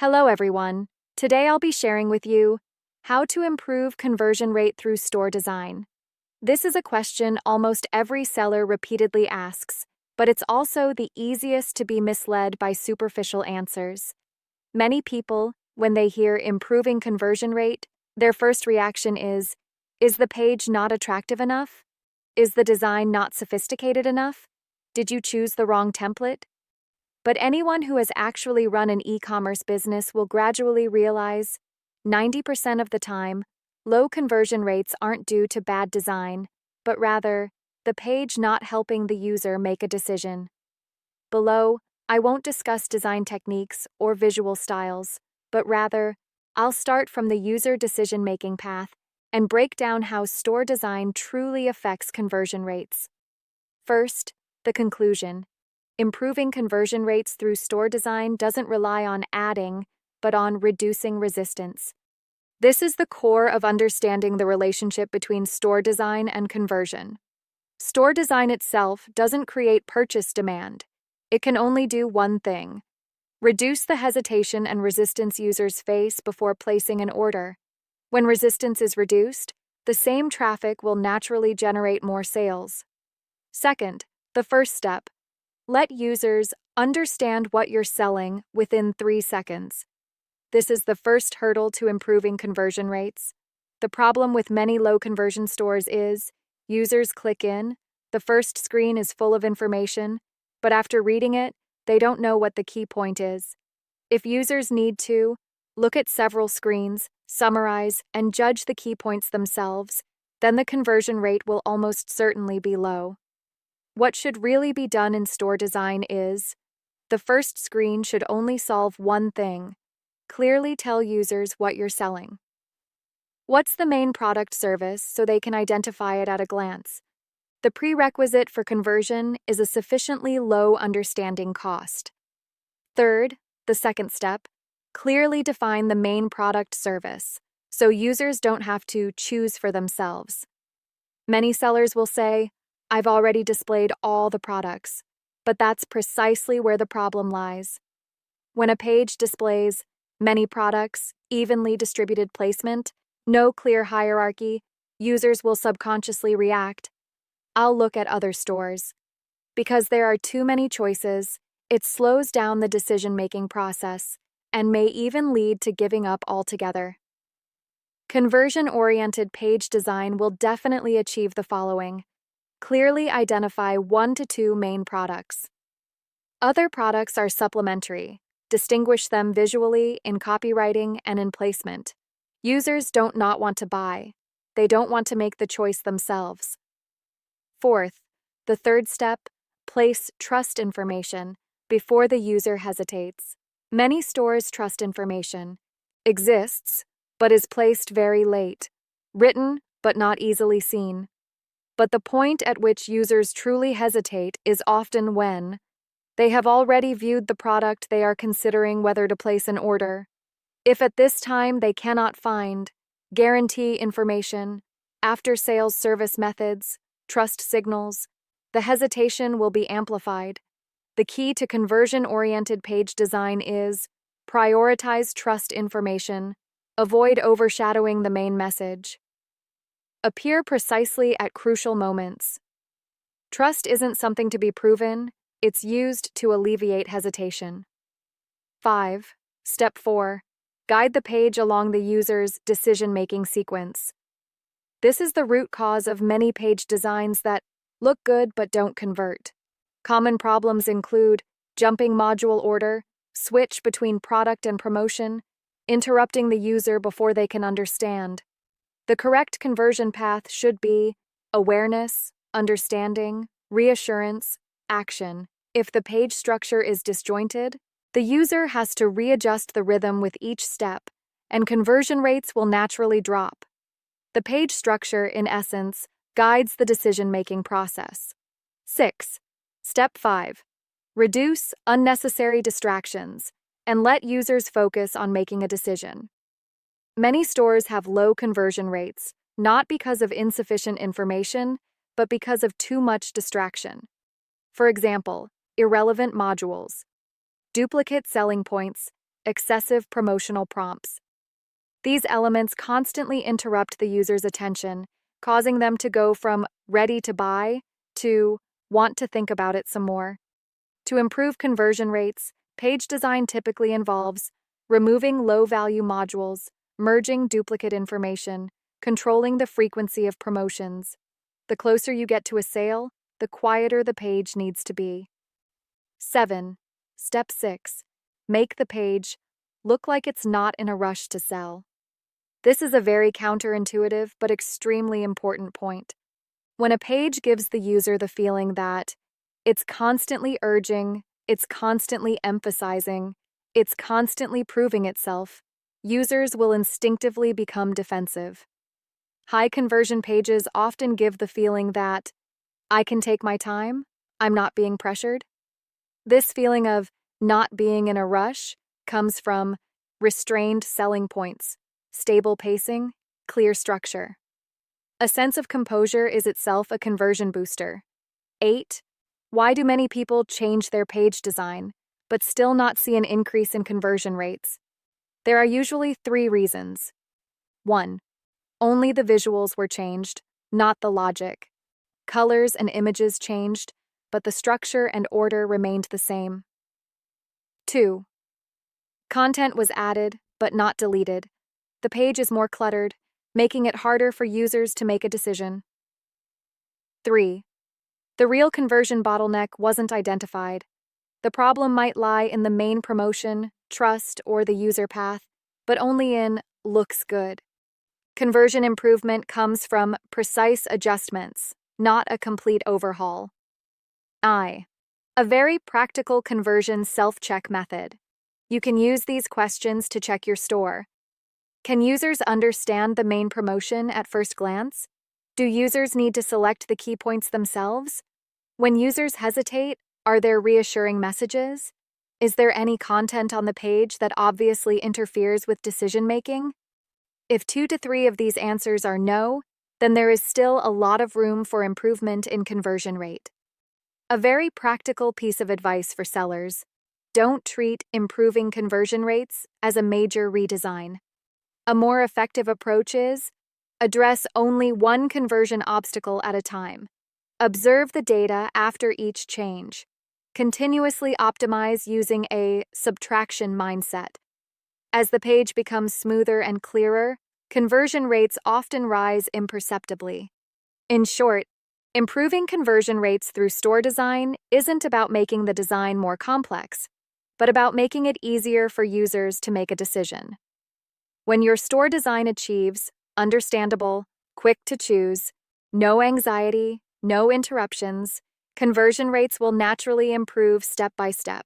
Hello everyone. Today I'll be sharing with you how to improve conversion rate through store design. This is a question almost every seller repeatedly asks, but it's also the easiest to be misled by superficial answers. Many people, when they hear improving conversion rate, their first reaction is the page not attractive enough? Is the design not sophisticated enough? Did you choose the wrong template? But anyone who has actually run an e-commerce business will gradually realize 90% of the time, low conversion rates aren't due to bad design, but rather the page not helping the user make a decision. Below, I won't discuss design techniques or visual styles, but rather, I'll start from the user decision-making path and break down how store design truly affects conversion rates. First, the conclusion. Improving conversion rates through store design doesn't rely on adding, but on reducing resistance. This is the core of understanding the relationship between store design and conversion. Store design itself doesn't create purchase demand. It can only do one thing: reduce the hesitation and resistance users face before placing an order. When resistance is reduced, the same traffic will naturally generate more sales. Second, the first step. Let users understand what you're selling within 3 seconds. This is the first hurdle to improving conversion rates. The problem with many low conversion stores is users click in, the first screen is full of information, but after reading it, they don't know what the key point is. If users need to, look at several screens, summarize, and judge the key points themselves, then the conversion rate will almost certainly be low. What should really be done in store design is, the first screen should only solve one thing: clearly tell users what you're selling. What's the main product service so they can identify it at a glance? The prerequisite for conversion is a sufficiently low understanding cost. Third, the second step, clearly define the main product service so users don't have to choose for themselves. Many sellers will say, "I've already displayed all the products," but that's precisely where the problem lies. When a page displays many products, evenly distributed placement, no clear hierarchy, users will subconsciously react, "I'll look at other stores." Because there are too many choices, it slows down the decision-making process and may even lead to giving up altogether. Conversion-oriented page design will definitely achieve the following. Clearly identify 1 to 2 main products. Other products are supplementary. Distinguish them visually, in copywriting, and in placement. Users don't not want to buy. They don't want to make the choice themselves. Fourth, the third step, place trust information before the user hesitates. Many stores' trust information exists, but is placed very late, written, but not easily seen. But the point at which users truly hesitate is often when they have already viewed the product they are considering whether to place an order. If at this time they cannot find guarantee information, after-sales service methods, trust signals, the hesitation will be amplified. The key to conversion-oriented page design is prioritize trust information, avoid overshadowing the main message. Appear precisely at crucial moments. Trust isn't something to be proven, it's used to alleviate hesitation. 5. Step 4. Guide the page along the user's decision-making sequence. This is the root cause of many page designs that look good but don't convert. Common problems include jumping module order, switch between product and promotion, interrupting the user before they can understand. The correct conversion path should be awareness, understanding, reassurance, action. If the page structure is disjointed, the user has to readjust the rhythm with each step, and conversion rates will naturally drop. The page structure, in essence, guides the decision-making process. 6. Step 5. Reduce unnecessary distractions and let users focus on making a decision. Many stores have low conversion rates, not because of insufficient information, but because of too much distraction. For example, irrelevant modules, duplicate selling points, excessive promotional prompts. These elements constantly interrupt the user's attention, causing them to go from ready to buy to want to think about it some more. To improve conversion rates, page design typically involves removing low-value modules, merging duplicate information, controlling the frequency of promotions. The closer you get to a sale, the quieter the page needs to be. 7. Step 6. Make the page look like it's not in a rush to sell. This is a very counterintuitive but extremely important point. When a page gives the user the feeling that it's constantly urging, it's constantly emphasizing, it's constantly proving itself, users will instinctively become defensive. High conversion pages often give the feeling that I can take my time, I'm not being pressured. This feeling of not being in a rush comes from restrained selling points, stable pacing, clear structure. A sense of composure is itself a conversion booster. 8. Why do many people change their page design, but still not see an increase in conversion rates? There are usually 3 reasons. 1. Only the visuals were changed, not the logic. Colors and images changed, but the structure and order remained the same. 2. Content was added, but not deleted. The page is more cluttered, making it harder for users to make a decision. 3. The real conversion bottleneck wasn't identified. The problem might lie in the main promotion, trust, or the user path, but only in looks good. Conversion improvement comes from precise adjustments, not a complete overhaul. A very practical conversion self-check method. You can use these questions to check your store. Can users understand the main promotion at first glance? Do users need to select the key points themselves? When users hesitate, are there reassuring messages? Is there any content on the page that obviously interferes with decision-making? If 2 to 3 of these answers are no, then there is still a lot of room for improvement in conversion rate. A very practical piece of advice for sellers: don't treat improving conversion rates as a major redesign. A more effective approach is address only one conversion obstacle at a time. Observe the data after each change. Continuously optimize using a subtraction mindset. As the page becomes smoother and clearer, conversion rates often rise imperceptibly. In short, improving conversion rates through store design isn't about making the design more complex, but about making it easier for users to make a decision. When your store design achieves understandable, quick to choose, no anxiety, no interruptions, conversion rates will naturally improve step by step.